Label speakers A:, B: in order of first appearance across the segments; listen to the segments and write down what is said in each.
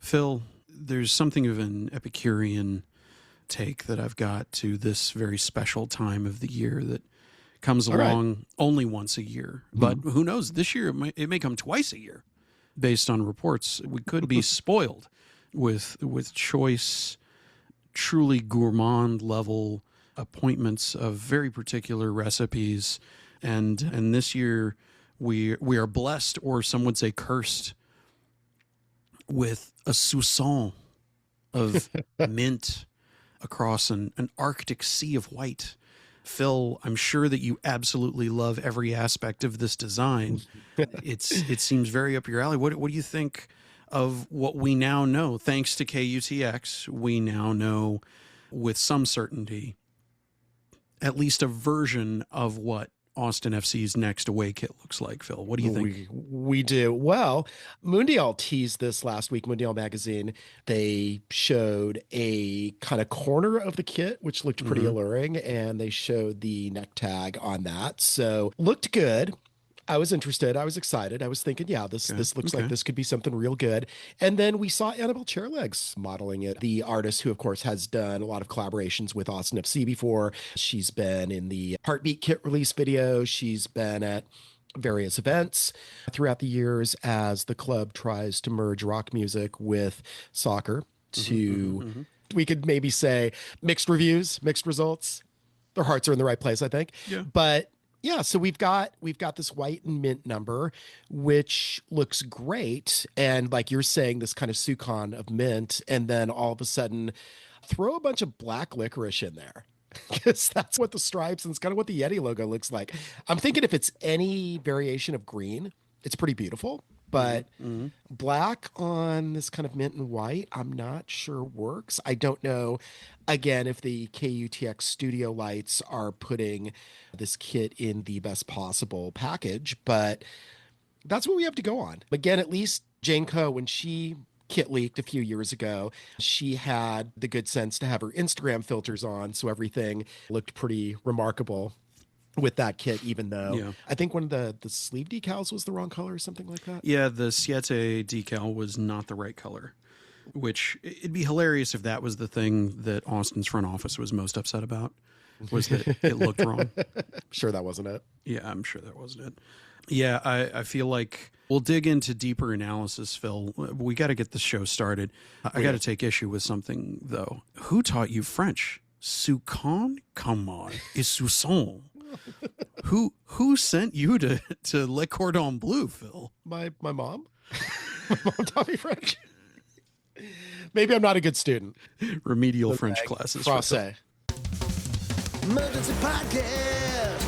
A: Phil, there's something of an Epicurean take that I've got to this very special time of the year that comes along only once a year. But who knows? This year it may come twice a year. Based on reports, we could be spoiled with choice, truly gourmand level appointments of very particular recipes, and this year we are blessed, or some would say cursed, with a soupçon of mint across an Arctic sea of white. Phil, I'm sure that you absolutely love every aspect of this design. It seems very up your alley. What do you think of what we now know? Thanks to KUTX, we now know with some certainty at least a version of what Austin FC's next away kit looks like. Phil, what do you think?
B: We do. Well, Mundial teased this last week. Mundial magazine, they showed a kind of corner of the kit, which looked pretty alluring, and they showed the neck tag on that. So looked good. I was interested. I was excited. I was thinking, yeah, this looks like this could be something real good. And then we saw Annabelle Chairlegs modeling it, the artist who, of course, has done a lot of collaborations with Austin FC before. She's been in the Heartbeat kit release video. She's been at various events throughout the years as the club tries to merge rock music with soccer to, we could maybe say, mixed reviews, mixed results. Their hearts are in the right place, I think.
A: Yeah.
B: But yeah, so we've got this white and mint number, which looks great. And like you're saying, this kind of sucon of mint, and then all of a sudden throw a bunch of black licorice in there. Because that's what the stripes and it's kind of what the Yeti logo looks like. I'm thinking if it's any variation of green, it's pretty beautiful. But black on this kind of mint and white, I'm not sure works. I don't know, again, if the KUTX studio lights are putting this kit in the best possible package, but that's what we have to go on. Again, at least Jane Coe, when she kit leaked a few years ago, she had the good sense to have her Instagram filters on, so everything looked pretty remarkable with that kit, even though I think one of the sleeve decals was the wrong color or something like that.
A: Yeah, the Siete decal was not the right color, which it'd be hilarious if that was the thing that Austin's front office was most upset about, was that it looked wrong.
B: Sure that wasn't it.
A: Yeah, I'm sure that wasn't it. Yeah, I feel like we'll dig into deeper analysis, Phil. We got to get the show started. I got to take issue with something, though. Who taught you French? Sucon? Come on. It's Sousson. Who sent you to Le Cordon Bleu, Phil?
B: My mom. My mom taught me French. Maybe I'm not a good student.
A: Remedial French classes.
B: Francais.
C: Emergency podcast.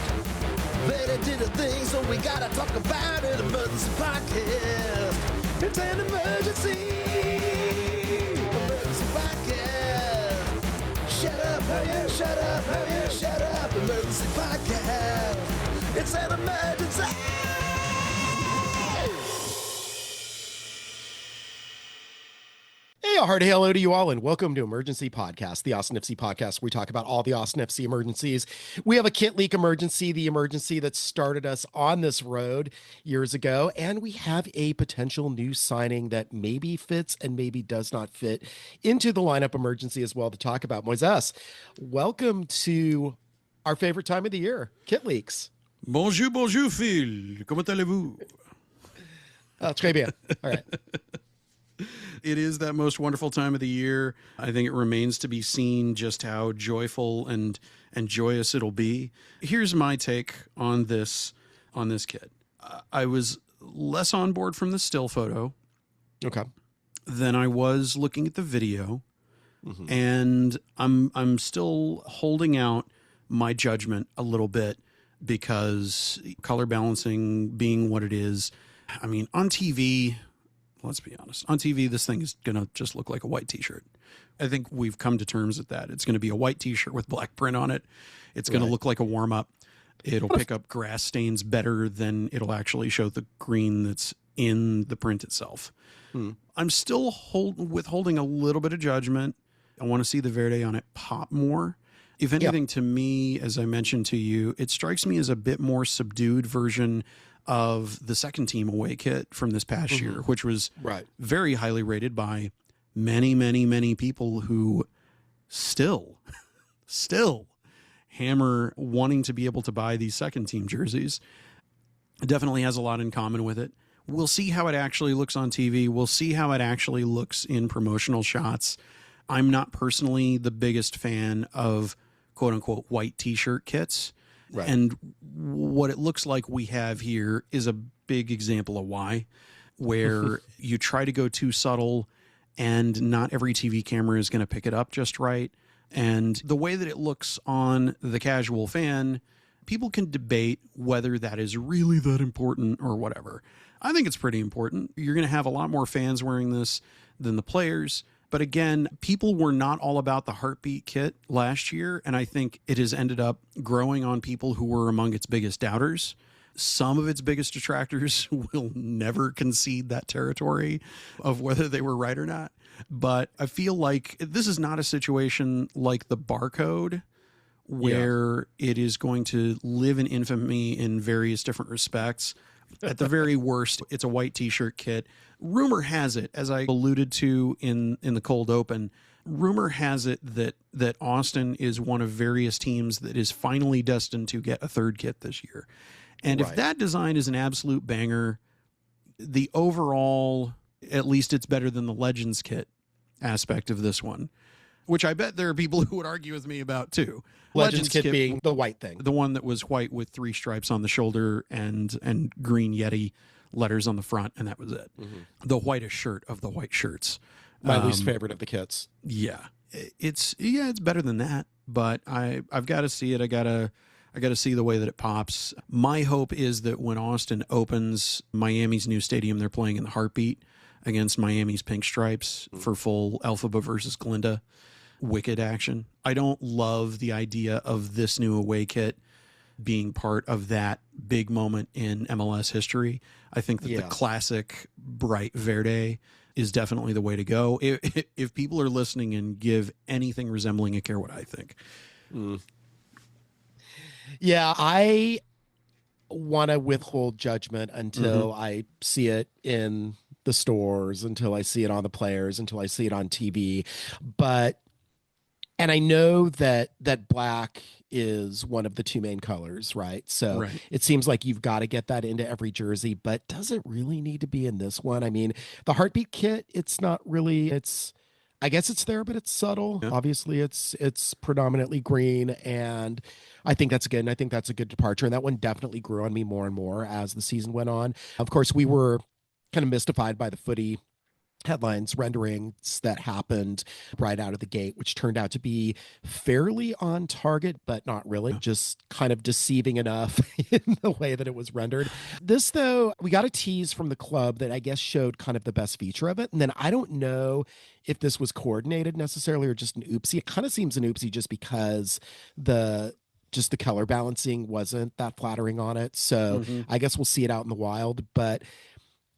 C: They did a thing, so we gotta talk about it. Emergency podcast. It's an emergency. Emergency podcast. Shut up, oh yeah, shut up, oh yeah, shut up. Emergency podcast. It's an emergency.
B: Hey, a hearty hello to you all, and welcome to Emergency Podcast, the Austin FC podcast, where we talk about all the Austin FC emergencies. We have a kit leak emergency, the emergency that started us on this road years ago, and we have a potential new signing that maybe fits and maybe does not fit into the lineup emergency as well to talk about. Moisés, welcome to our favorite time of the year, kit leaks.
A: Bonjour, Phil. Comment allez-vous?
B: Très bien. All right.
A: It is that most wonderful time of the year. I think it remains to be seen just how joyful and joyous it'll be. Here's my take on this kit. I was less on board from the still photo than I was looking at the video. And I'm still holding out my judgment a little bit because color balancing being what it is. I mean, on TV, let's be honest. On TV, this thing is going to just look like a white T-shirt. I think we've come to terms with that. It's going to be a white T-shirt with black print on it. It's going to look like a warm-up. It'll pick up grass stains better than it'll actually show the green that's in the print itself. I'm still withholding a little bit of judgment. I want to see the Verde on it pop more. If anything, to me, as I mentioned to you, it strikes me as a bit more subdued version of the second team away kit from this past year, which was very highly rated by many, many, many people who still hammer wanting to be able to buy these second team jerseys. It definitely has a lot in common with it. We'll see how it actually looks on TV. We'll see how it actually looks in promotional shots. I'm not personally the biggest fan of quote unquote white t-shirt kits.
B: Right.
A: And what it looks like we have here is a big example of why, where you try to go too subtle and not every TV camera is going to pick it up just right. And the way that it looks on the casual fan, people can debate whether that is really that important or whatever. I think it's pretty important. You're going to have a lot more fans wearing this than the players. But again, people were not all about the heartbeat kit last year, and I think it has ended up growing on people who were among its biggest doubters. Some of its biggest detractors will never concede that territory of whether they were right or not. But I feel like this is not a situation like the barcode where it is going to live in infamy in various different respects. At the very worst, it's a white t-shirt kit. Rumor has it, as I alluded to in the cold open, rumor has it that Austin is one of various teams that is finally destined to get a third kit this year. And if that design is an absolute banger, the overall, at least it's better than the Legends kit aspect of this one, which I bet there are people who would argue with me about too.
B: Legends kit being the white thing.
A: The one that was white with 3 stripes on the shoulder and green Yeti letters on the front, and that was it. Mm-hmm. The whitest shirt of the white shirts.
B: My least favorite of the kits.
A: Yeah. It's better than that, but I've got to see it. I got to see the way that it pops. My hope is that when Austin opens Miami's new stadium, they're playing in the Heartbeat against Miami's Pink Stripes for full Elphaba versus Glinda Wicked action. I don't love the idea of this new away kit being part of that big moment in MLS history. I think that the classic bright Verde is definitely the way to go. If people are listening and give anything resembling a care what I think.
B: Yeah, I want to withhold judgment until I see it in the stores, until I see it on the players, until I see it on TV. And I know that black is one of the 2 main colors, right? So it seems like you've got to get that into every jersey, but does it really need to be in this one? I mean, the Heartbeat kit, it's not really, I guess it's there, but it's subtle. Yeah. Obviously it's predominantly green, and I think that's good. And I think that's a good departure. And that one definitely grew on me more and more as the season went on. Of course, we were kind of mystified by the footy headlines renderings that happened right out of the gate, which turned out to be fairly on target, but not really, just kind of deceiving enough in the way that it was rendered. This, though, we got a tease from the club that I guess showed kind of the best feature of it. And then I don't know if this was coordinated necessarily or just an oopsie. It kind of seems an oopsie just because the color balancing wasn't that flattering on it. So I guess we'll see it out in the wild. But,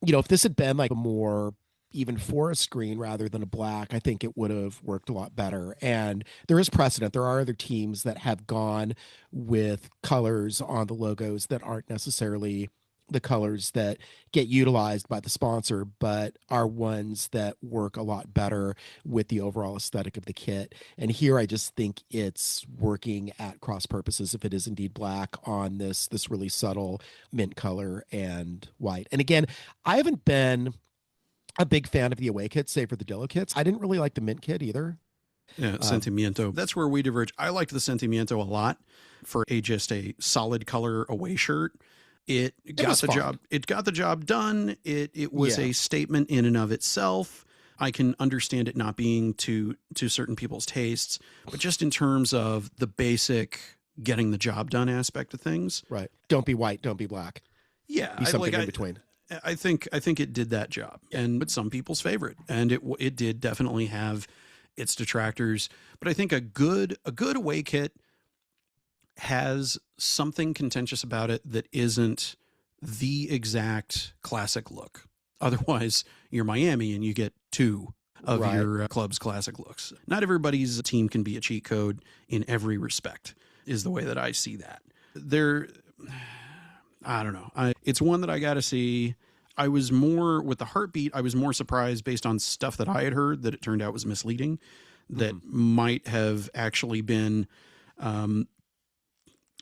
B: if this had been like a more even forest green rather than a black, I think it would have worked a lot better. And there is precedent. There are other teams that have gone with colors on the logos that aren't necessarily the colors that get utilized by the sponsor, but are ones that work a lot better with the overall aesthetic of the kit. And here I just think it's working at cross purposes if it is indeed black on this really subtle mint color and white. And again, I haven't been a big fan of the away kits, save for the Dillo kits. I didn't really like the mint kit either.
A: Yeah, Sentimiento. That's where we diverge. I liked the Sentimiento a lot for just a solid color away shirt. It got the job done. It was a statement in and of itself. I can understand it not being to certain people's tastes, but just in terms of the basic getting the job done aspect of things.
B: Right. Don't be white, don't be black.
A: Yeah.
B: Be something in between.
A: I think it did that job, and it's some people's favorite, and it did definitely have its detractors. But I think a good away kit has something contentious about it that isn't the exact classic look. Otherwise, you're Miami and you get 2 of your club's classic looks. Not everybody's team can be a cheat code in every respect, is the way that I see that. I don't know. It's one that I got to see. I was more with the heartbeat. I was more surprised based on stuff that I had heard that it turned out was misleading, that might have actually been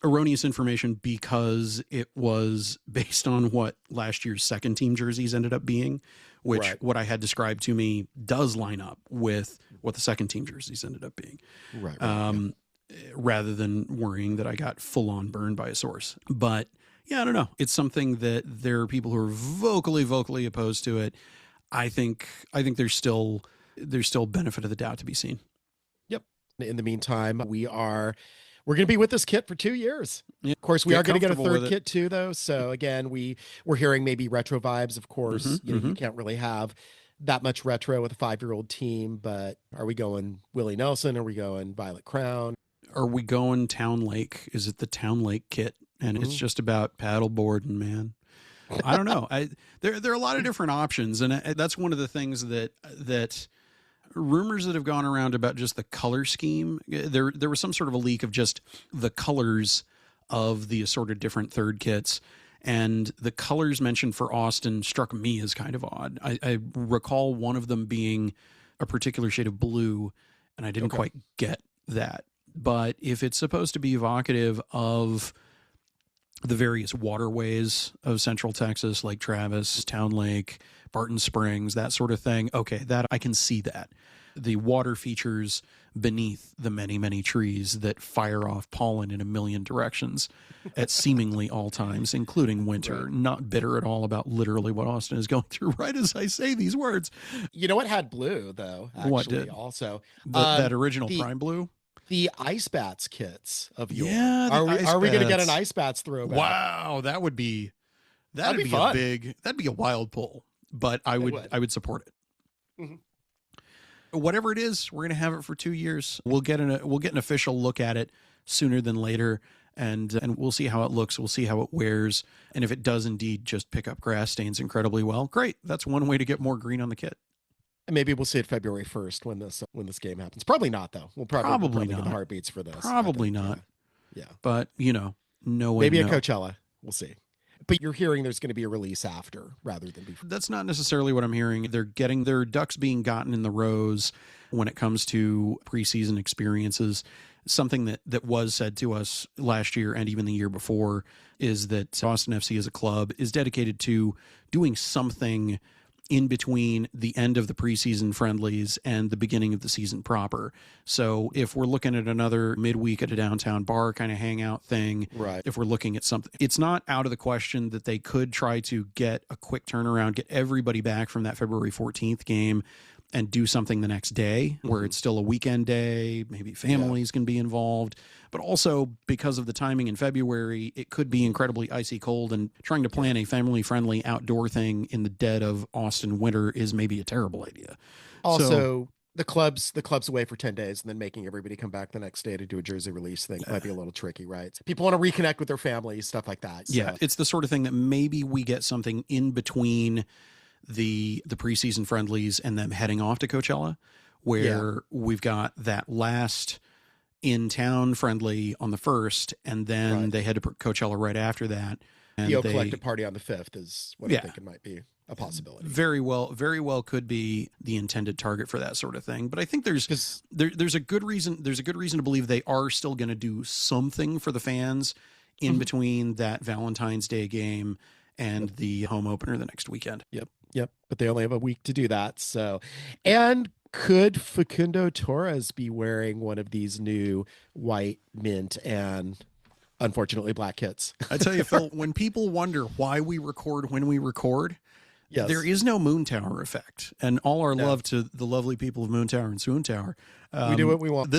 A: erroneous information because it was based on what last year's second team jerseys ended up being, which what I had described to me does line up with what the second team jerseys ended up being. Rather than worrying that I got full on burned by a source. But yeah, I don't know. It's something that there are people who are vocally opposed to it. I think there's still benefit of the doubt to be seen.
B: Yep. In the meantime, we're going to be with this kit for 2 years. Yeah. Of course, we are going to get a third kit too, though. So again, we're hearing maybe retro vibes. Of course, you can't really have that much retro with a 5-year-old team. But are we going Willie Nelson? Are we going Violet Crown?
A: Are we going Town Lake? Is it the Town Lake kit? And it's just about paddleboarding, man. I don't know. There are a lot of different options, and that's one of the things that rumors that have gone around about just the color scheme. There was some sort of a leak of just the colors of the assorted different third kits, and the colors mentioned for Austin struck me as kind of odd. I recall one of them being a particular shade of blue, and I didn't quite get that. But if it's supposed to be evocative of the various waterways of Central Texas, like Travis, Town Lake, Barton Springs, that sort of thing, okay, that I can see that. The water features beneath the many, many trees that fire off pollen in a million directions at seemingly all times, including winter. Right. Not bitter at all about literally what Austin is going through right as I say these words.
B: You know what had blue, though, actually,
A: what did?
B: Also?
A: That original Prime Blue?
B: The Ice Bats kits of yours.
A: Yeah,
B: are we going to get an Ice Bats throwback?
A: Wow, that'd be fun. That'd be a wild pull, but I would support it. Mm-hmm. Whatever it is, we're going to have it for 2 years. We'll get an official look at it sooner than later, and we'll see how it looks. We'll see how it wears, and if it does indeed just pick up grass stains incredibly well, great. That's one way to get more green on the kit.
B: Maybe we'll see it February 1st when this game happens. Probably not, though. We'll probably not get the heartbeats for this.
A: Probably not.
B: Yeah.
A: But, no way.
B: Maybe at Coachella. We'll see. But you're hearing there's going to be a release after rather than before.
A: That's not necessarily what I'm hearing. They're getting their ducks being gotten in the rows when it comes to preseason experiences. Something that was said to us last year and even the year before is that Austin FC as a club is dedicated to doing something in between the end of the preseason friendlies and the beginning of the season proper. So if we're looking at another midweek at a downtown bar kind of hangout thing, right? If we're looking at something, it's not out of the question that they could try to get a quick turnaround, get everybody back from that February 14th game and do something the next day where it's still a weekend day, maybe families can be involved. But also because of the timing in February, it could be incredibly icy cold, and trying to plan a family-friendly outdoor thing in the dead of Austin winter is maybe a terrible idea.
B: Also, the club's away for 10 days, and then making everybody come back the next day to do a jersey release thing might be a little tricky, right? People want to reconnect with their families, stuff like that. So.
A: Yeah, it's the sort of thing that maybe we get something in between the preseason friendlies and them heading off to Coachella, where we've got that last in-town friendly on the 1st, and then they head to Coachella right after that. And
B: the collective party on the 5th is what I think it might be a possibility.
A: Very well could be the intended target for that sort of thing. But I think there's a good reason to believe they are still going to do something for the fans in between that Valentine's Day game and the home opener the next weekend.
B: Yep. But they only have a week to do that. So, and could Facundo Torres be wearing one of these new white, mint, and unfortunately black kits?
A: I tell you, Phil, when people wonder why we record when we record, there is no Moon Tower effect. And all our love to the lovely people of Moon Tower and Swoon Tower.
B: We do what we want.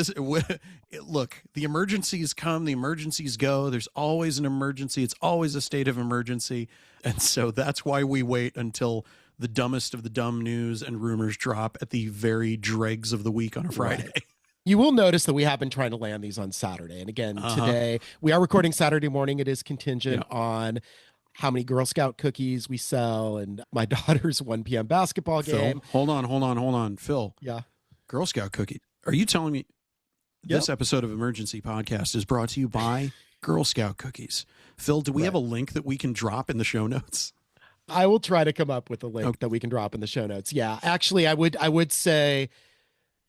A: Look, the emergencies come, the emergencies go. There's always an emergency. It's always a state of emergency. And so that's why we wait until the dumbest of the dumb news and rumors drop at the very dregs of the week on a Friday. Right.
B: You will notice that we have been trying to land these on Saturday. And again, today we are recording Saturday morning. It is contingent on how many Girl Scout cookies we sell and my daughter's 1 p.m. basketball game.
A: Phil, hold on. Phil.
B: Yeah.
A: Girl Scout cookie. Are you telling me this episode of Emergency Podcast is brought to you by Girl Scout cookies? Phil, do we have a link that we can drop in the show notes?
B: I will try to come up with a link that we can drop in the show notes. Yeah, actually, I would say,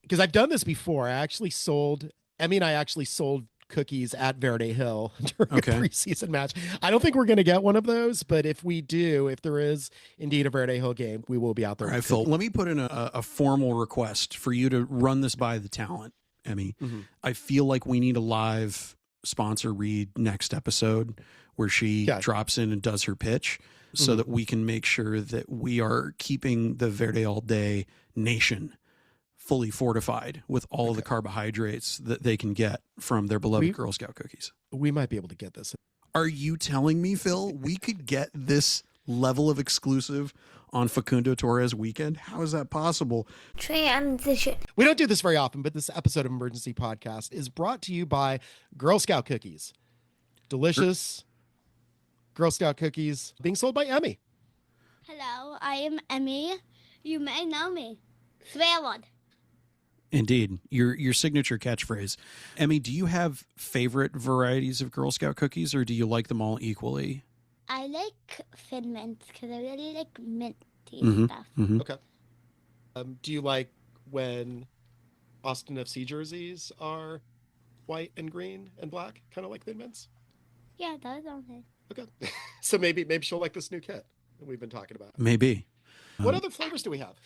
B: because I've done this before. Emmy and I actually sold cookies at Verde Hill during a preseason match. I don't think we're going to get one of those, but if we do, if there is indeed a Verde Hill game, we will be out there.
A: All right, Phil, let me put in a formal request for you to run this by the talent, Emmy. I feel like we need a live sponsor read next episode where she drops in and does her pitch so that we can make sure that we are keeping the Verde All Day nation fully fortified with all the carbohydrates that they can get from their beloved Girl Scout cookies.
B: We might be able to get this.
A: Are you telling me, Phil, we could get this level of exclusive on Facundo Torres weekend? How is that possible?
D: Transition.
B: We don't do this very often, but this episode of Emergency Podcast is brought to you by Girl Scout cookies. Delicious Girl Scout cookies being sold by Emmy.
D: Hello, I am Emmy. You may know me. Swearword.
A: Indeed. Your signature catchphrase. Emmy, do you have favorite varieties of Girl Scout cookies, or do you like them all equally?
D: I like Thin Mints because I really like minty stuff.
B: Okay. Do you like when Austin FC jerseys are white and green and black, kind of like Thin Mints?
D: Yeah, those are okay.
B: Okay. So maybe she'll like this new kit that we've been talking about.
A: Maybe.
B: What other flavors do we have?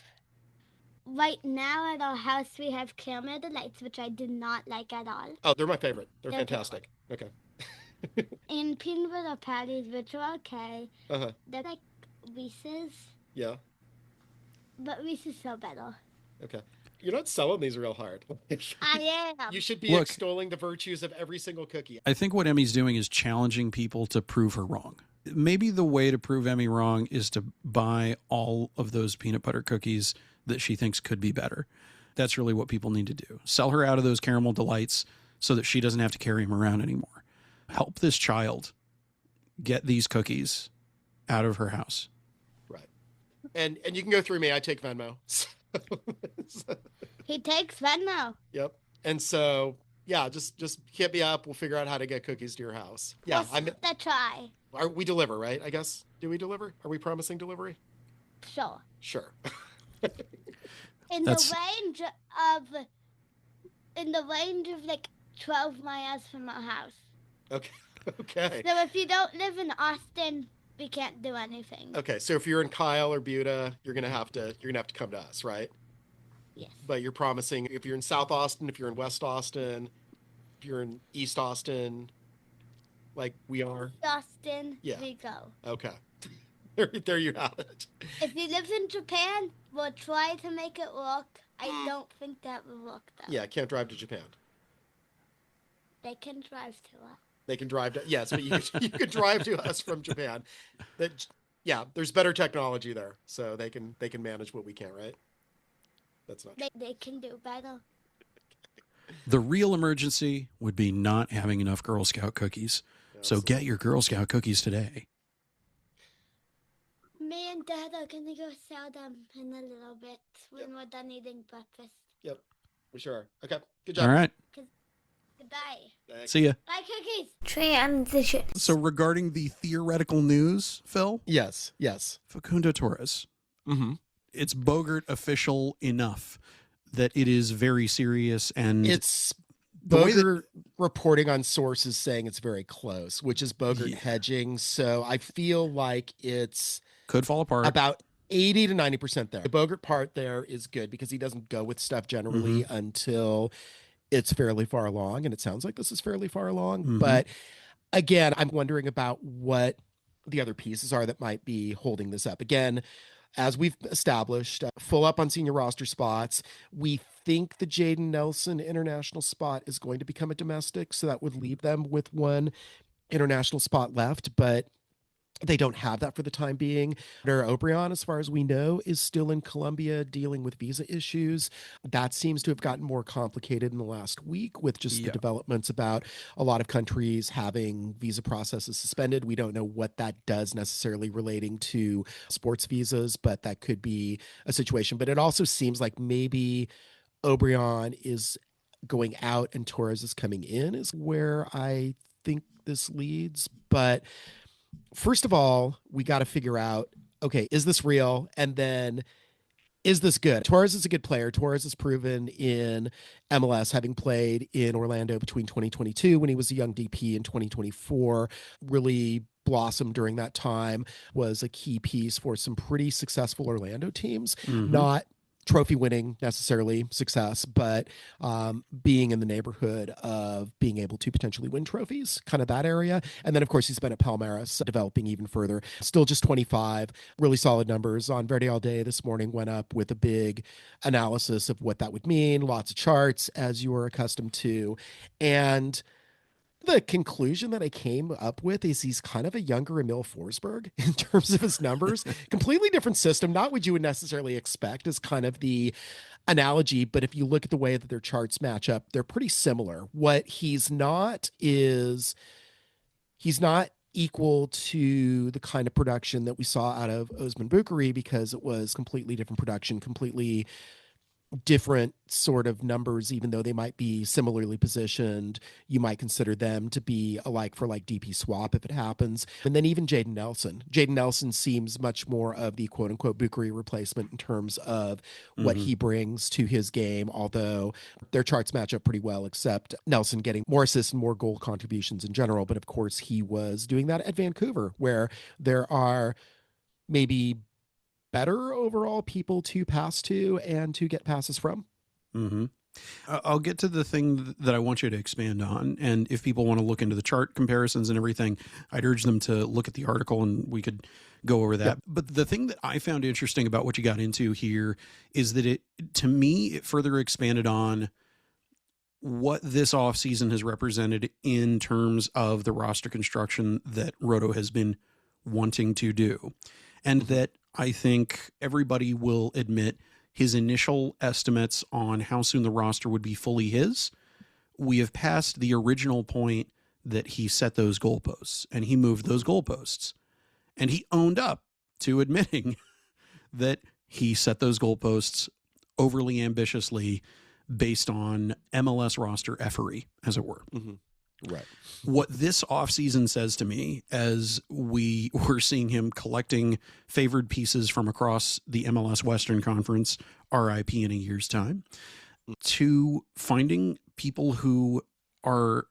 D: Right now at our house we have caramel delights, which I do not like at all.
B: Oh, they're my favorite. They're fantastic. Okay.
D: And peanut butter patties, which are okay. They're like Reese's.
B: Yeah.
D: But Reese's so better.
B: Okay. You're not selling these real hard.
D: I am.
B: You should be extolling the virtues of every single cookie.
A: I think what Emmy's doing is challenging people to prove her wrong. Maybe the way to prove Emmy wrong is to buy all of those peanut butter cookies that she thinks could be better. That's really what people need to do. Sell her out of those caramel delights so that she doesn't have to carry them around anymore. Help this child get these cookies out of her house.
B: Right. And you can go through me. I take Venmo.
D: He takes Venmo.
B: Yep. And so, yeah, just hit me up. We'll figure out how to get cookies to your house. Yeah.
D: Let's try.
B: We deliver, right? I guess. Do we deliver? Are we promising delivery?
D: Sure.
B: Sure.
D: In the range of like 12 miles from our house.
B: Okay.
D: So if you don't live in Austin, we can't do anything.
B: Okay. So if you're in Kyle or Buda, you're gonna have to come to us, right?
D: Yes.
B: But you're promising if you're in South Austin, if you're in West Austin, if you're in East Austin, like we are.
D: Austin,
B: yeah.
D: We go.
B: Okay. There you have it.
D: If you live in Japan, we'll try to make it work. I don't think that will work, though.
B: Yeah, can't drive to Japan.
D: They can drive to us.
B: They can drive to, yes, but you could drive to us from Japan. There's better technology there, so they can manage what we can't, right? That's not true.
D: They can do better.
A: The real emergency would be not having enough Girl Scout cookies. So get your Girl Scout cookies today.
D: Me and Dad are going to go sell them in a little bit when we're done eating breakfast.
B: Yep, we sure are. Okay, good job.
A: All right.
D: Goodbye.
B: Thanks.
A: See ya.
D: Bye, cookies. Transition.
A: So regarding the theoretical news, Phil?
B: Yes.
A: Facundo Torres.
B: Mm-hmm.
A: It's Bogart official enough that it is very serious, and
B: it's Bogart reporting on sources saying it's very close, which is Bogart hedging. So I feel like it's
A: could fall apart.
B: About 80 to 90% there. The Bogart part there is good because he doesn't go with stuff generally until it's fairly far along. And it sounds like this is fairly far along. But again, I'm wondering about what the other pieces are that might be holding this up. Again, as we've established, full up on senior roster spots. We think the Jaden Nelson international spot is going to become a domestic. So that would leave them with one international spot left. But they don't have that for the time being. O'Brien, as far as we know, is still in Colombia dealing with visa issues. That seems to have gotten more complicated in the last week with just the developments about a lot of countries having visa processes suspended. We don't know what that does necessarily relating to sports visas, but that could be a situation. But it also seems like maybe O'Brien is going out and Torres is coming in is where I think this leads. But first of all, we got to figure out okay, is this real? And then, is this good? Torres is a good player. Torres has proven in MLS, having played in Orlando between 2022 when he was a young DP and 2024, really blossomed during that time, was a key piece for some pretty successful Orlando teams. Not trophy winning necessarily success, but being in the neighborhood of being able to potentially win trophies, kind of that area. And then of course he's been at Palmeiras, developing even further. Still just 25, really solid numbers. On Verde All Day this morning went up with a big analysis of what that would mean, lots of charts as you are accustomed to. And the conclusion that I came up with is he's kind of a younger Emil Forsberg in terms of his numbers. Completely different system, not what you would necessarily expect is kind of the analogy, but if you look at the way that their charts match up, they're pretty similar. What he's not is he's not equal to the kind of production that we saw out of Osman Bukari, because it was completely different production, completely different sort of numbers, even though they might be similarly positioned. You might consider them to be a like for like DP swap if it happens. And then even Jaden Nelson seems much more of the quote unquote Bukari replacement in terms of what he brings to his game, although their charts match up pretty well, except Nelson getting more assists and more goal contributions in general. But of course he was doing that at Vancouver, where there are maybe better overall people to pass to and to get passes from.
A: I'll get to the thing that I want you to expand on. And if people want to look into the chart comparisons and everything, I'd urge them to look at the article and we could go over that. But the thing that I found interesting about what you got into here is that to me, it further expanded on what this offseason has represented in terms of the roster construction that Roto has been wanting to do. And that I think everybody will admit his initial estimates on how soon the roster would be fully his. We have passed the original point that he set those goalposts, and he moved those goalposts. And he owned up to admitting that he set those goalposts overly ambitiously based on MLS roster effery, as it were.
B: Right.
A: What this offseason says to me, as we were seeing him collecting favored pieces from across the MLS Western Conference, RIP in a year's time, to finding people who are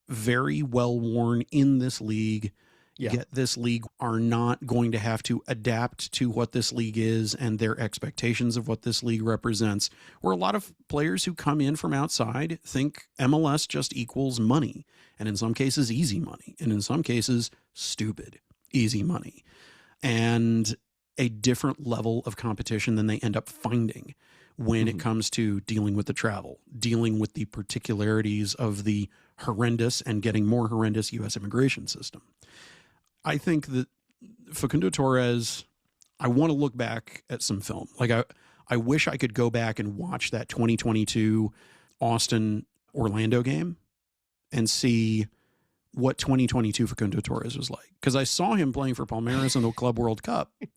A: very well worn in this league, get this league, are not going to have to adapt to what this league is and their expectations of what this league represents, where a lot of players who come in from outside think MLS just equals money, and in some cases easy money, and in some cases stupid easy money, and a different level of competition than they end up finding when it comes to dealing with the travel, dealing with the particularities of the horrendous and getting more horrendous U.S. immigration system. I think that Facundo Torres, I want to look back at some film. Like I wish I could go back and watch that 2022 Austin Orlando game and see what 2022 Facundo Torres was like. Because I saw him playing for Palmeiras in the Club World Cup. And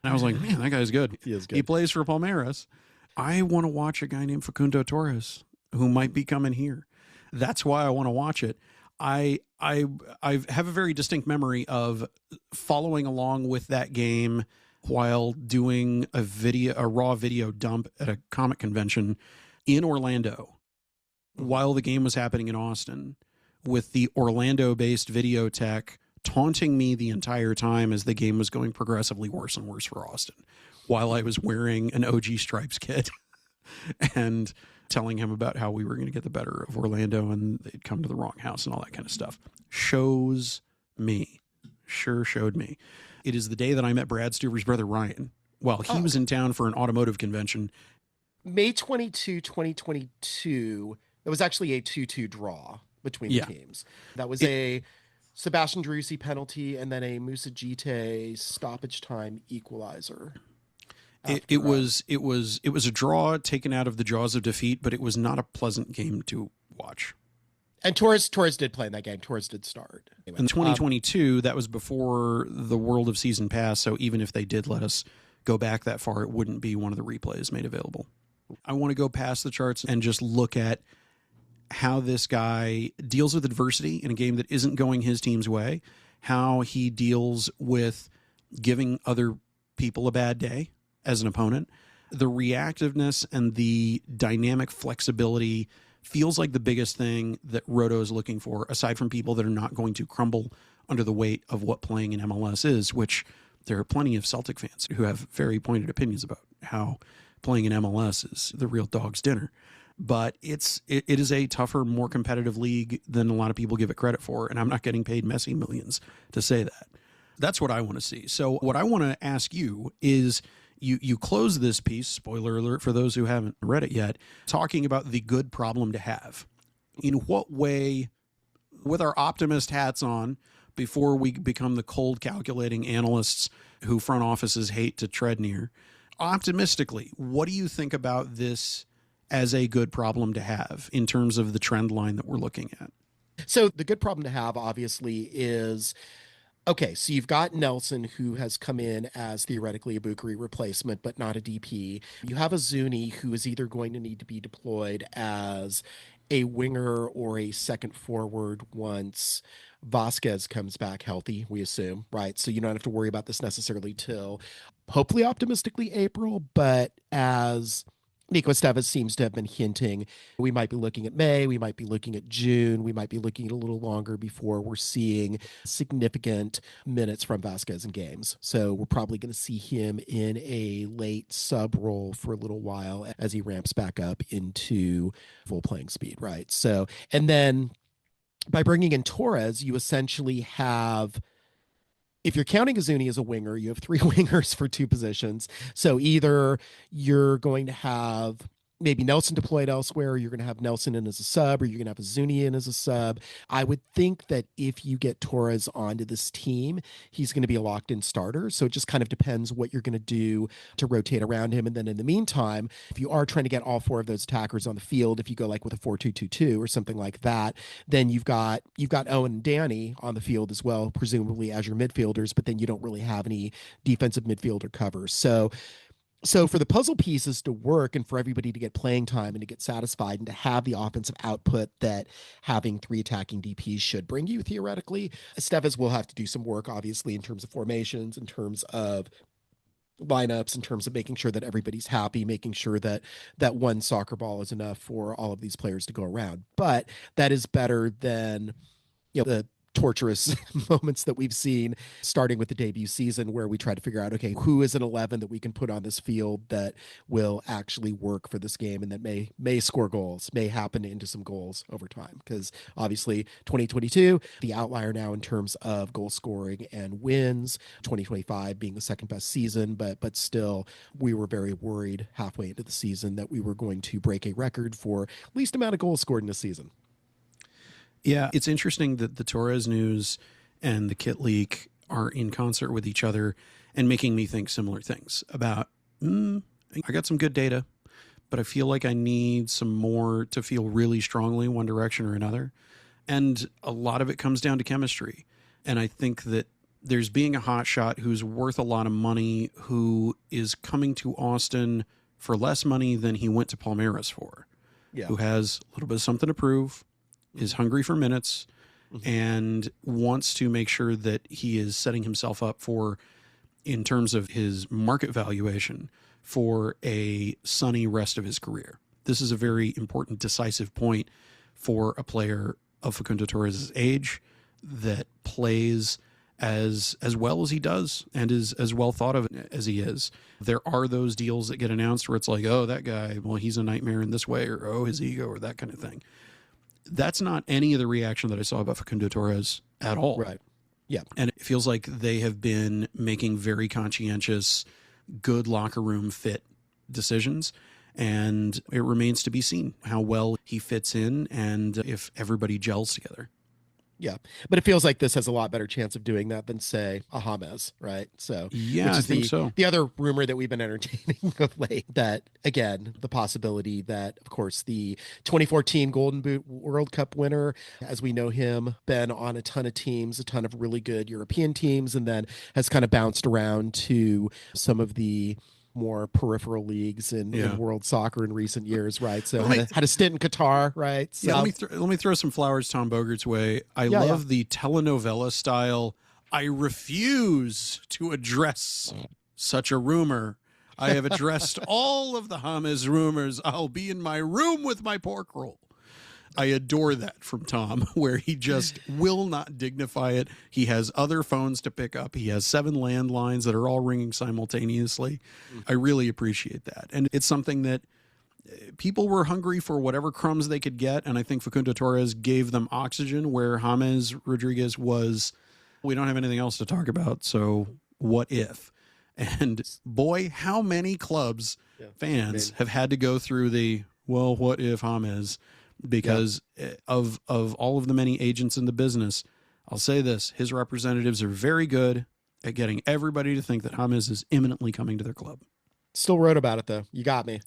A: I was like, man, that guy's good.
B: He is good.
A: He plays for Palmeiras. I want to watch a guy named Facundo Torres who might be coming here. That's why I want to watch it. I have a very distinct memory of following along with that game while doing a raw video dump at a comic convention in Orlando while the game was happening in Austin, with the Orlando-based video tech taunting me the entire time as the game was going progressively worse and worse for Austin, while I was wearing an OG Stripes kit and telling him about how we were going to get the better of Orlando and they'd come to the wrong house and all that kind of stuff. Showed me. It is the day that I met Brad Stuver's brother, Ryan, while he was in town for an automotive convention.
B: May 22, 2022, it was actually a 2-2 draw between the teams. That was a Sebastian Driussi penalty and then a Moussa Gite stoppage time equalizer. It
A: was a draw taken out of the jaws of defeat, but it was not a pleasant game to watch.
B: And Torres did play in that game. Torres did start. Anyway,
A: in 2022, that was before the World of Season Pass, so even if they did let us go back that far, it wouldn't be one of the replays made available. I want to go past the charts and just look at how this guy deals with adversity in a game that isn't going his team's way, how he deals with giving other people a bad day as an opponent. The reactiveness and the dynamic flexibility feels like the biggest thing that Roto is looking for, aside from people that are not going to crumble under the weight of what playing in MLS is, which there are plenty of Celtic fans who have very pointed opinions about how playing in MLS is the real dog's dinner. But it is a tougher, more competitive league than a lot of people give it credit for, and I'm not getting paid messy millions to say that. That's what I want to see. So what I want to ask you is, you close this piece, spoiler alert for those who haven't read it yet, talking about the good problem to have. In what way, with our optimist hats on, before we become the cold calculating analysts who front offices hate to tread near, optimistically, what do you think about this as a good problem to have in terms of the trend line that we're looking at?
B: So the good problem to have, obviously, is, okay, so you've got Nelson, who has come in as theoretically a Bukari replacement, but not a DP. You have a Zuni, who is either going to need to be deployed as a winger or a second forward once Vasquez comes back healthy, we assume, right? So you don't have to worry about this necessarily till, hopefully optimistically, April, but as Nico Estévez seems to have been hinting, we might be looking at May, we might be looking at June, we might be looking at a little longer before we're seeing significant minutes from Vasquez in games. So we're probably going to see him in a late sub role for a little while as he ramps back up into full playing speed, right? So, and then by bringing in Torres, you essentially have, if you're counting Azuni as a winger, you have three wingers for two positions. So either you're going to have maybe Nelson deployed elsewhere, or you're going to have Nelson in as a sub, or you're going to have Azuni in as a sub. I would think that if you get Torres onto this team, he's going to be a locked-in starter. So it just kind of depends what you're going to do to rotate around him. And then in the meantime, if you are trying to get all four of those attackers on the field, if you go like with a 4-2-2-2 or something like that, then you've got Owen and Danny on the field as well, presumably as your midfielders, but then you don't really have any defensive midfielder covers. So for the puzzle pieces to work and for everybody to get playing time and to get satisfied and to have the offensive output that having three attacking DPs should bring you theoretically, Estévez will have to do some work, obviously, in terms of formations, in terms of lineups, in terms of making sure that everybody's happy, making sure that one soccer ball is enough for all of these players to go around. But that is better than, the torturous moments that we've seen starting with the debut season, where we try to figure out, okay, who is an 11 that we can put on this field that will actually work for this game and that may score goals, may happen into some goals over time. Because obviously 2022, the outlier now in terms of goal scoring and wins, 2025 being the second best season, but still we were very worried halfway into the season that we were going to break a record for least amount of goals scored in a season.
A: Yeah, it's interesting that the Torres news and the kit leak are in concert with each other and making me think similar things about, I got some good data, but I feel like I need some more to feel really strongly one direction or another. And a lot of it comes down to chemistry. And I think that there's being a hotshot who's worth a lot of money, who is coming to Austin for less money than he went to Palmeiras for, who has a little bit of something to prove, is hungry for minutes, and wants to make sure that he is setting himself up for, in terms of his market valuation, for a sunny rest of his career. This is a very important, decisive point for a player of Facundo Torres' age that plays as well as he does and is as well thought of as he is. There are those deals that get announced where it's like, oh, that guy, well, he's a nightmare in this way, or oh, his ego, or that kind of thing. That's not any of the reaction that I saw about Facundo Torres at all.
B: Right. Yeah.
A: And it feels like they have been making very conscientious, good locker room fit decisions. And it remains to be seen how well he fits in and if everybody gels together.
B: Yeah, but it feels like this has a lot better chance of doing that than, say, a James, right? So
A: yeah, I think so.
B: The other rumor that we've been entertaining of late, that again, the possibility that, of course, the 2014 Golden Boot World Cup winner, as we know him, been on a ton of teams, a ton of really good European teams, and then has kind of bounced around to some of the more peripheral leagues in world soccer in recent years, right? So had a stint in Qatar, right? So
A: let me throw some flowers Tom Bogert's way. I love the telenovela style, I refuse to address such a rumor. I have addressed all of the James rumors. I'll be in my room with my pork roll. I adore that from Tom, where he just will not dignify it. He has other phones to pick up. He has 7 landlines that are all ringing simultaneously. I really appreciate that. And it's something that people were hungry for whatever crumbs they could get. And I think Facundo Torres gave them oxygen where James Rodriguez was, we don't have anything else to talk about. So what if? And boy, how many clubs fans have had to go through the, well, what if James? Because of all of the many agents in the business, I'll say this, his representatives are very good at getting everybody to think that James is imminently coming to their club.
B: Still wrote about it, though. You got me.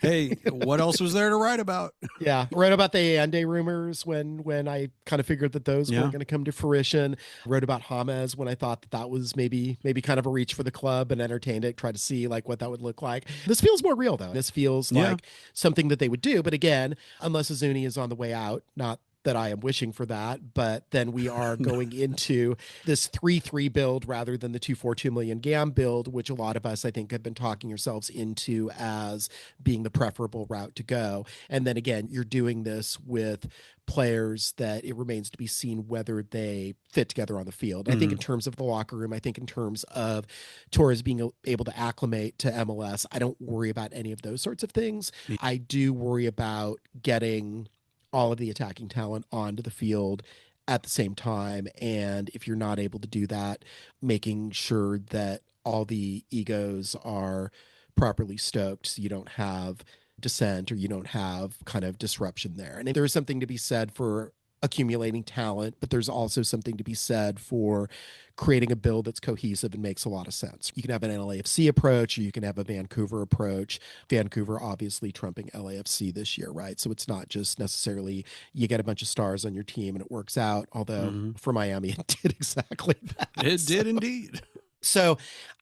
A: Hey, what else was there to write about?
B: Yeah, wrote about the Ande rumors when I kind of figured that those weren't going to come to fruition. Wrote about James when I thought that was maybe kind of a reach for the club, and entertained it, tried to see like what that would look like. This feels more real, though. This feels like something that they would do. But again, unless Azuni is on the way out, not that I am wishing for that, but then we are going into this 3-3 build rather than the 2-4-2 million GAM build, which a lot of us, I think, have been talking yourselves into as being the preferable route to go. And then again, you're doing this with players that it remains to be seen whether they fit together on the field. I think in terms of the locker room, I think in terms of Torres being able to acclimate to MLS, I don't worry about any of those sorts of things. I do worry about getting all of the attacking talent onto the field at the same time. And if you're not able to do that, making sure that all the egos are properly stoked so you don't have dissent or you don't have kind of disruption there. And there's something to be said for accumulating talent, but there's also something to be said for creating a build that's cohesive and makes a lot of sense. You can have an LAFC approach, or you can have a Vancouver approach. Vancouver obviously trumping LAFC this year, right? So it's not just necessarily you get a bunch of stars on your team and it works out, although for Miami it did exactly that.
A: It did indeed.
B: So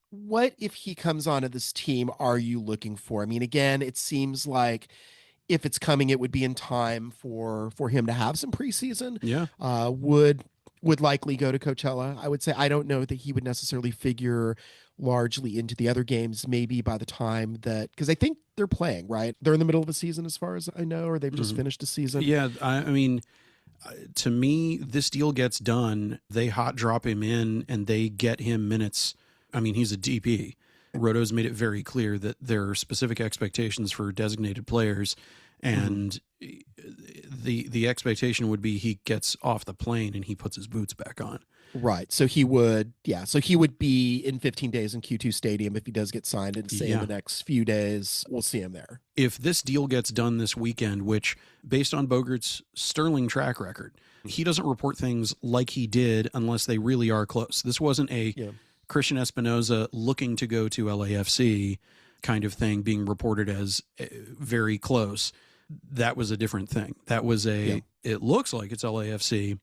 B: what if he comes onto this team are you looking for? I mean, again, it seems like if it's coming, it would be in time for him to have some preseason.
A: Yeah.
B: Would likely go to Coachella. I would say I don't know that he would necessarily figure largely into the other games, maybe by the time that, because I think they're playing, right? They're in the middle of the season as far as I know, or they've just finished the season.
A: Yeah. I mean, to me, this deal gets done. They hot drop him in and they get him minutes. I mean, he's a DP. Roto's made it very clear that there are specific expectations for designated players, and the expectation would be he gets off the plane and he puts his boots back on.
B: Right. So he would, so he would be in 15 days in Q2 Stadium if he does get signed, and say in the next few days, we'll see him there.
A: If this deal gets done this weekend, which based on Bogart's sterling track record, he doesn't report things like he did unless they really are close. This wasn't a Christian Espinoza looking to go to LAFC kind of thing being reported as very close. That was a different thing. That was it looks like it's LAFC,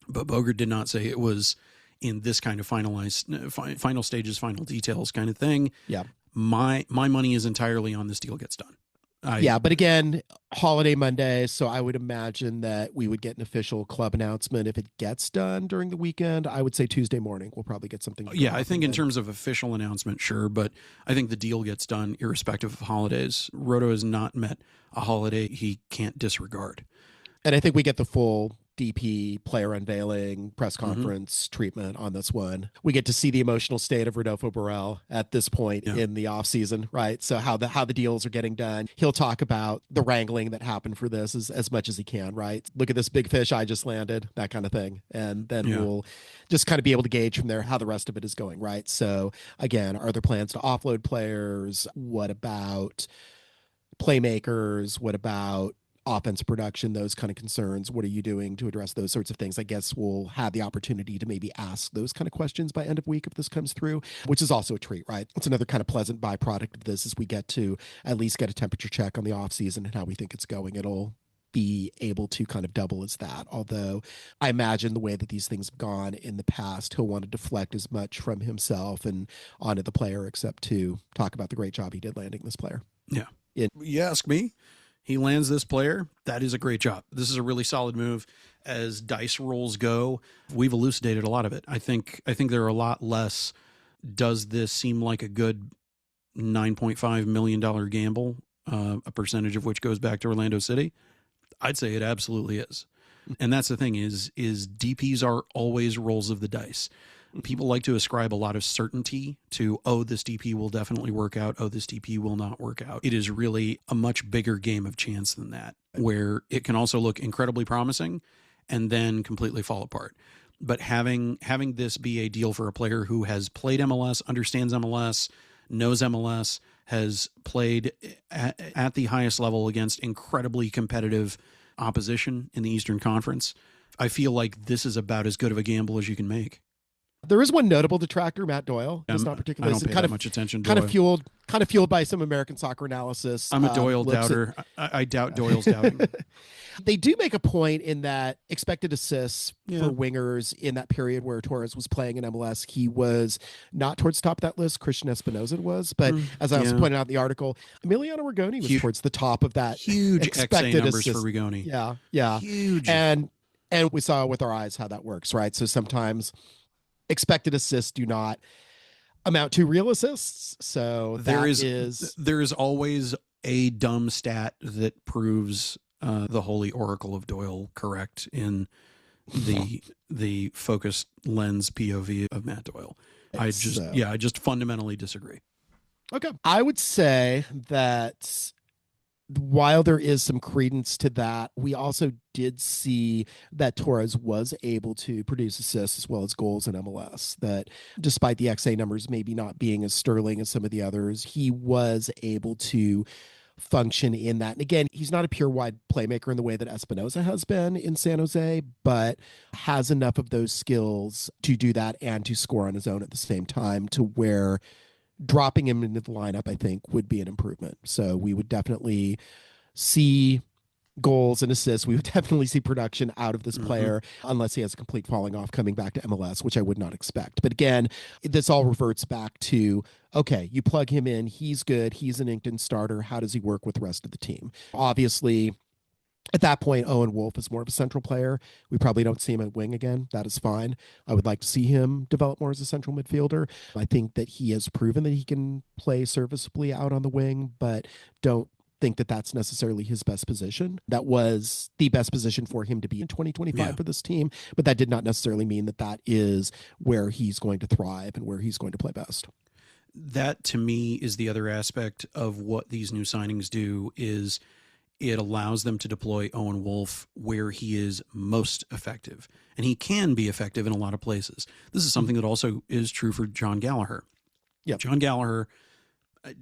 A: but Bogart did not say it was in this kind of final stages, final details kind of thing.
B: Yeah.
A: My money is entirely on this deal gets done.
B: But again, holiday Monday, so I would imagine that we would get an official club announcement if it gets done during the weekend. I would say Tuesday morning we'll probably get something.
A: Yeah, I think in terms of official announcement, sure, but I think the deal gets done irrespective of holidays. Roto has not met a holiday he can't disregard.
B: And I think we get the full DP player unveiling press conference treatment on this one. We get to see the emotional state of Rodolfo Borrell at this point in the off season, right? So how the deals are getting done. He'll talk about the wrangling that happened for this as much as he can, right? Look at this big fish I just landed, that kind of thing. And then we'll just kind of be able to gauge from there how the rest of it is going, right? So again, are there plans to offload players? What about playmakers? What about offense production, those kind of concerns? What are you doing to address those sorts of things? I guess we'll have the opportunity to maybe ask those kind of questions by end of week if this comes through, which is also a treat, right? It's another kind of pleasant byproduct of this as we get to at least get a temperature check on the off season and how we think it's going. It'll be able to kind of double as that. Although I imagine the way that these things have gone in the past, he'll want to deflect as much from himself and onto the player, except to talk about the great job he did landing this player.
A: Yeah. You ask me, he lands this player. That is a great job. This is a really solid move. as dice rolls go, we've elucidated a lot of it. I think there are a lot less. Does this seem like a good $9.5 million gamble, a percentage of which goes back to Orlando City? I'd say it absolutely is. And that's the thing is DPs are always rolls of the dice. People like to ascribe a lot of certainty to, oh, this DP will definitely work out. Oh, this DP will not work out. It is really a much bigger game of chance than that, where it can also look incredibly promising and then completely fall apart. But having this be a deal for a player who has played MLS, understands MLS, knows MLS, has played at the highest level against incredibly competitive opposition in the Eastern Conference, I feel like this is about as good of a gamble as you can make.
B: There is one notable detractor, Matt Doyle. Does not particularly.
A: I don't pay that much attention to
B: Doyle. Kind of fueled by some American soccer analysis.
A: I'm a Doyle doubter. I doubt Doyle's doubting.
B: They do make a point in that expected assists for wingers in that period where Torres was playing in MLS, he was not towards the top of that list. Christian Espinoza was, but as I also pointed out in the article, Emiliano Rigoni was towards the top of that.
A: Huge
B: expected
A: XA numbers
B: assist.
A: for Rigoni.
B: Yeah.
A: Huge.
B: And we saw with our eyes how that works, right? So sometimes expected assists do not amount to real assists. So there
A: is always a dumb stat that proves the holy oracle of Doyle correct in the focused lens POV of Matt Doyle. I just fundamentally disagree.
B: Okay. I would say that while there is some credence to that, we also did see that Torres was able to produce assists as well as goals in MLS, that despite the XA numbers maybe not being as sterling as some of the others, he was able to function in that. And again, he's not a pure wide playmaker in the way that Espinoza has been in San Jose, but has enough of those skills to do that and to score on his own at the same time, to where dropping him into the lineup, I think, would be an improvement. So we would definitely see goals and assists. We would definitely see production out of this player, unless he has a complete falling off coming back to MLS, which I would not expect. But again, this all reverts back to, okay, you plug him in, he's good, he's an inked-in starter. How does he work with the rest of the team? Obviously, at that point, Owen Wolff is more of a central player. We probably don't see him at wing again. That is fine. I would like to see him develop more as a central midfielder. I think that he has proven that he can play serviceably out on the wing, but don't think that that's necessarily his best position. That was the best position for him to be in 2025 for this team, but that did not necessarily mean that that is where he's going to thrive and where he's going to play best.
A: That, to me, is the other aspect of what these new signings do, is it allows them to deploy Owen Wolff where he is most effective. And he can be effective in a lot of places. This is something that also is true for John Gallagher.
B: Yeah,
A: John Gallagher,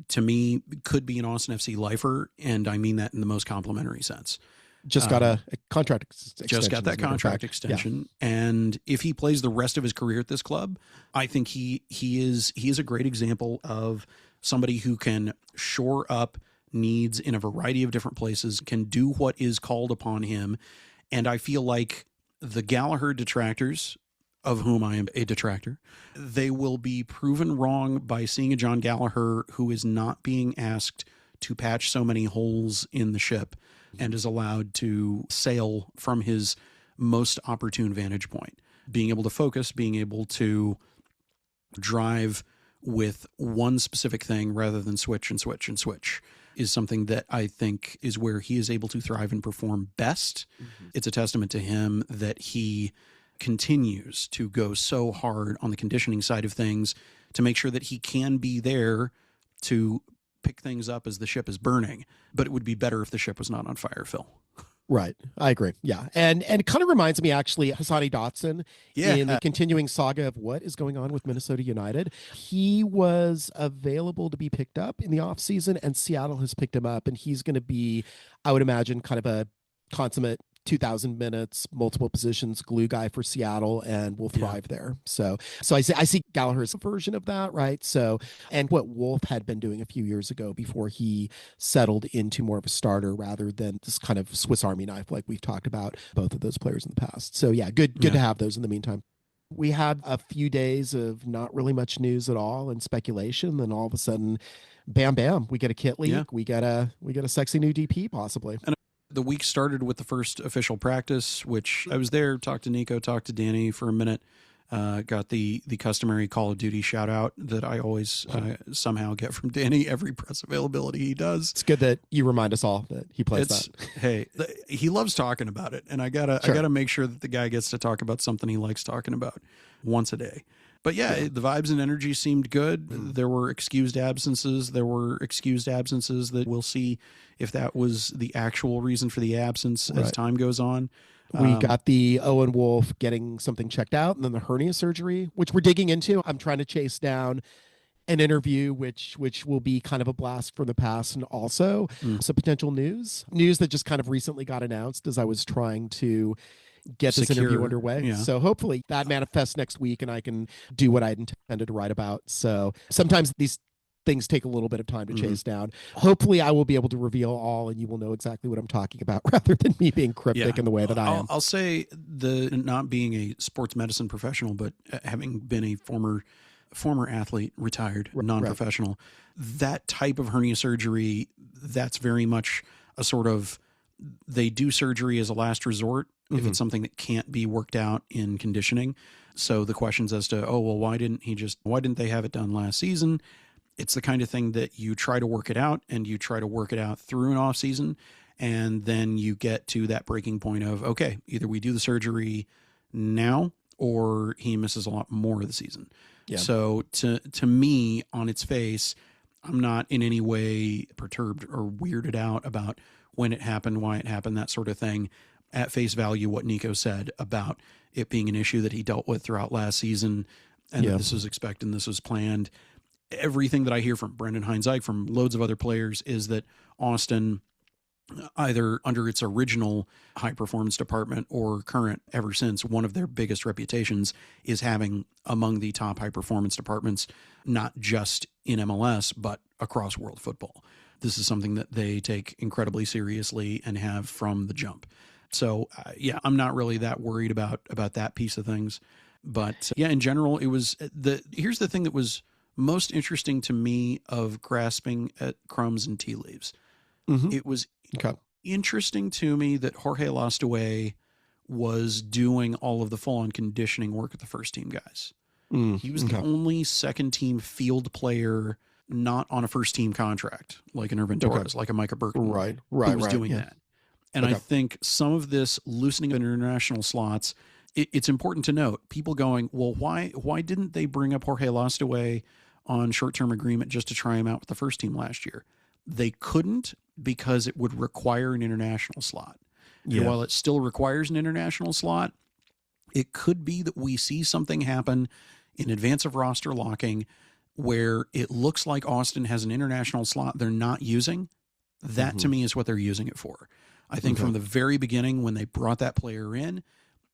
A: to me, could be an Austin FC lifer, and I mean that in the most complimentary sense.
B: Just got a contract extension.
A: Just got that contract extension. Yeah. And if he plays the rest of his career at this club, I think he is a great example of somebody who can shore up needs in a variety of different places, can do what is called upon him. And I feel like the Gallagher detractors, of whom I am a detractor, they will be proven wrong by seeing a John Gallagher who is not being asked to patch so many holes in the ship and is allowed to sail from his most opportune vantage point, being able to focus, being able to drive with one specific thing rather than switch and switch and switch, is something that I think is where he is able to thrive and perform best. It's a testament to him that he continues to go so hard on the conditioning side of things to make sure that he can be there to pick things up as the ship is burning. But it would be better if the ship was not on fire, Phil.
B: Right. I agree. Yeah. And it kind of reminds me, actually, Hassani Dotson in the continuing saga of what is going on with Minnesota United. He was available to be picked up in the offseason, and Seattle has picked him up, and he's going to be, I would imagine, kind of a consummate 2,000 minutes, multiple positions glue guy for Seattle, and will thrive there. So I see Gallagher's version of that, right? So, and what Wolff had been doing a few years ago before he settled into more of a starter rather than this kind of Swiss Army knife, like we've talked about both of those players in the past. So yeah, good to have those in the meantime. We had a few days of not really much news at all and speculation. Then all of a sudden, bam, we get a kit leak. Yeah. We get a sexy new DP possibly.
A: And The week started with the first official practice, which I was there, talked to Nico, talked to Danny for a minute, got the customary Call of Duty shout out that I always somehow get from Danny every press availability he does.
B: It's good that you remind us all that he plays that.
A: Hey, he loves talking about it, and I gotta make sure that the guy gets to talk about something he likes talking about once a day. But yeah, the vibes and energy seemed good. There were excused absences. That we'll see if that was the actual reason for the absence as time goes on.
B: We got the Owen Wolff getting something checked out, and then the hernia surgery, which we're digging into. I'm trying to chase down an interview, which will be kind of a blast from the past, and also some potential news that just kind of recently got announced as I was trying to get this interview underway. Yeah. So hopefully that manifests next week and I can do what I intended to write about. So sometimes these things take a little bit of time to chase down. Hopefully I will be able to reveal all and you will know exactly what I'm talking about rather than me being cryptic in the way that I am.
A: I'll say not being a sports medicine professional, but having been a former athlete, retired, non-professional, that type of hernia surgery, that's very much a sort of, they do surgery as a last resort if it's something that can't be worked out in conditioning. So the questions as to, why didn't they have it done last season? It's the kind of thing that you try to work it out, and you try to work it out through an off season. And then you get to that breaking point of, okay, either we do the surgery now or he misses a lot more of the season. Yeah. So to me, on its face, I'm not in any way perturbed or weirded out about when it happened, why it happened, that sort of thing. At face value, what Nico said about it being an issue that he dealt with throughout last season, and that this was expected and this was planned. Everything that I hear from Brendan Hines-Ike, from loads of other players, is that Austin, either under its original high performance department or current ever since, one of their biggest reputations is having among the top high performance departments, not just in MLS, but across world football. This is something that they take incredibly seriously and have from the jump. So I'm not really that worried about that piece of things. But in general, it was here's the thing that was most interesting to me of grasping at crumbs and tea leaves. It was interesting to me that Jorge Alastuey was doing all of the full-on conditioning work with the first team guys. He was the only second team field player not on a first team contract, like an Irvin Torres, like a Micah Burton, who was doing that. And I think some of this loosening of international slots, it's important to note, people going, well, why didn't they bring up Jorge Alastuey on short-term agreement just to try him out with the first team last year? They couldn't, because it would require an international slot. And while it still requires an international slot, it could be that we see something happen in advance of roster locking where it looks like Austin has an international slot they're not using. That to me is what they're using it for. I think from the very beginning, when they brought that player in,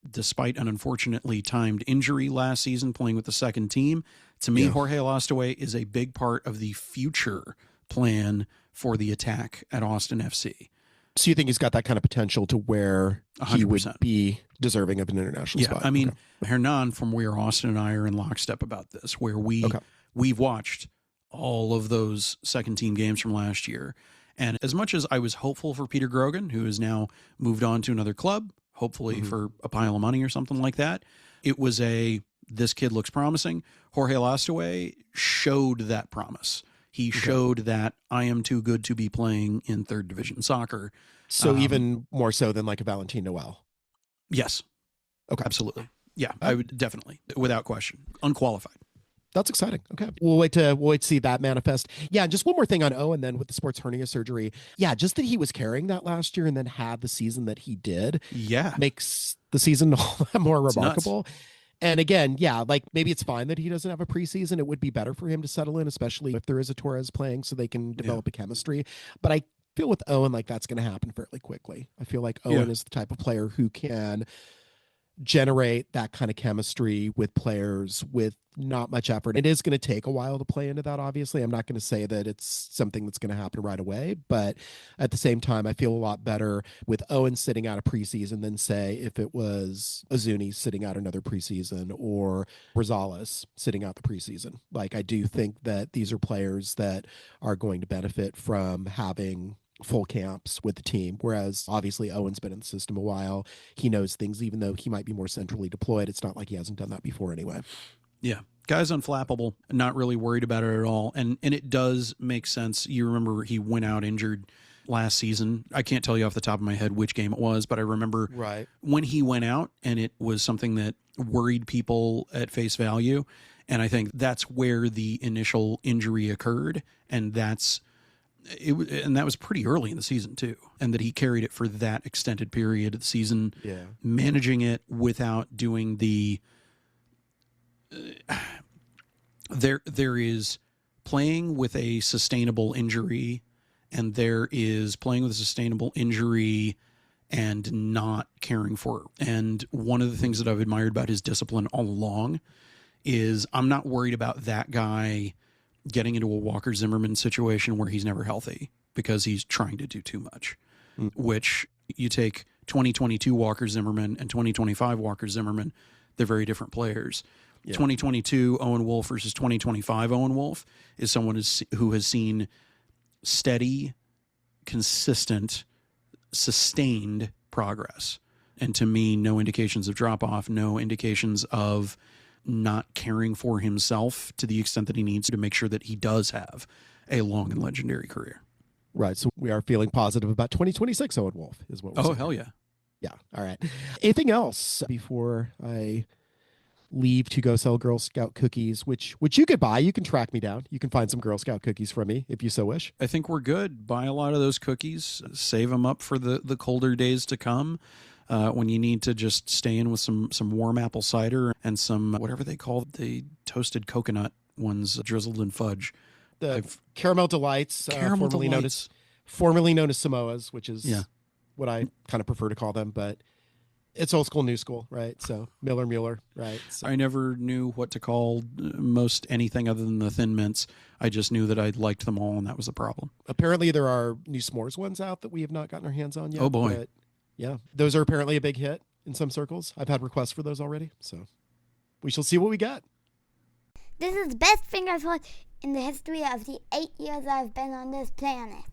A: despite an unfortunately timed injury last season playing with the second team, to me, Jorge Alastuey is a big part of the future plan for the attack at Austin FC.
B: So you think he's got that kind of potential to where 100%. He would be deserving of an international spot?
A: I mean, Hernan, from where Austin and I are in lockstep about this, where we've watched all of those second team games from last year. And as much as I was hopeful for Peter Grogan, who has now moved on to another club, hopefully for a pile of money or something like that, it was this kid looks promising. Jorge Alastuey showed that promise. He showed that I am too good to be playing in third division soccer.
B: So even more so than like a Valentin Noel?
A: Yes. Okay. Absolutely. Yeah, I would definitely, without question, unqualified.
B: That's exciting. Okay. We'll wait to see that manifest. Yeah. Just one more thing on Owen then with the sports hernia surgery. Yeah. Just that he was carrying that last year and then had the season that he did. Yeah. Makes the season all that more remarkable. And again, like maybe it's fine that he doesn't have a preseason. It would be better for him to settle in, especially if there is a Torres playing so they can develop a chemistry. But I feel with Owen, like that's going to happen fairly quickly. I feel like Owen is the type of player who can generate that kind of chemistry with players with not much effort. It is going to take a while to play into that, obviously. I'm not going to say that it's something that's going to happen right away, but at the same time, I feel a lot better with Owen sitting out a preseason than, say, if it was Azuni sitting out another preseason or Rosales sitting out the preseason. Like, I do think that these are players that are going to benefit from having full camps with the team. Whereas obviously Owen's been in the system a while. He knows things, even though he might be more centrally deployed. It's not like he hasn't done that before anyway.
A: Yeah. Guy's unflappable, not really worried about it at all. And it does make sense. You remember he went out injured last season. I can't tell you off the top of my head which game it was, but I remember when he went out, and it was something that worried people at face value. And I think that's where the initial injury occurred. And that was pretty early in the season too. And that he carried it for that extended period of the season, managing it without doing the, there is playing with a sustainable injury, and there is playing with a sustainable injury and not caring for it. And one of the things that I've admired about his discipline all along is I'm not worried about that guy getting into a Walker Zimmerman situation where he's never healthy because he's trying to do too much, which you take 2022 Walker Zimmerman and 2025 Walker Zimmerman, they're very different players. 2022 Owen Wolff versus 2025 Owen Wolff is someone who has seen steady, consistent, sustained progress. And to me, no indications of drop-off, no indications of not caring for himself to the extent that he needs to make sure that he does have a long and legendary career.
B: Right. So we are feeling positive about 2026 Owen Wolff is what we're saying.
A: Hell yeah.
B: Yeah. All right. Anything else before I leave to go sell Girl Scout cookies, which you could buy? You can track me down. You can find some Girl Scout cookies from me if you so wish.
A: I think we're good. Buy a lot of those cookies. Save them up for the colder days to come. When you need to just stay in with some warm apple cider and some, whatever they call the toasted coconut ones, drizzled in fudge.
B: The Caramel Delights, formerly known as Samoas, which is what I kind of prefer to call them, but it's old school, new school, right? So Mueller, right? So.
A: I never knew what to call most anything other than the Thin Mints. I just knew that I liked them all, and that was the problem.
B: Apparently there are new s'mores ones out that we have not gotten our hands on yet.
A: Oh, boy.
B: But yeah, those are apparently a big hit in some circles. I've had requests for those already, so we shall see what we get.
D: This is the best thing I've heard in the history of the 8 years I've been on this planet.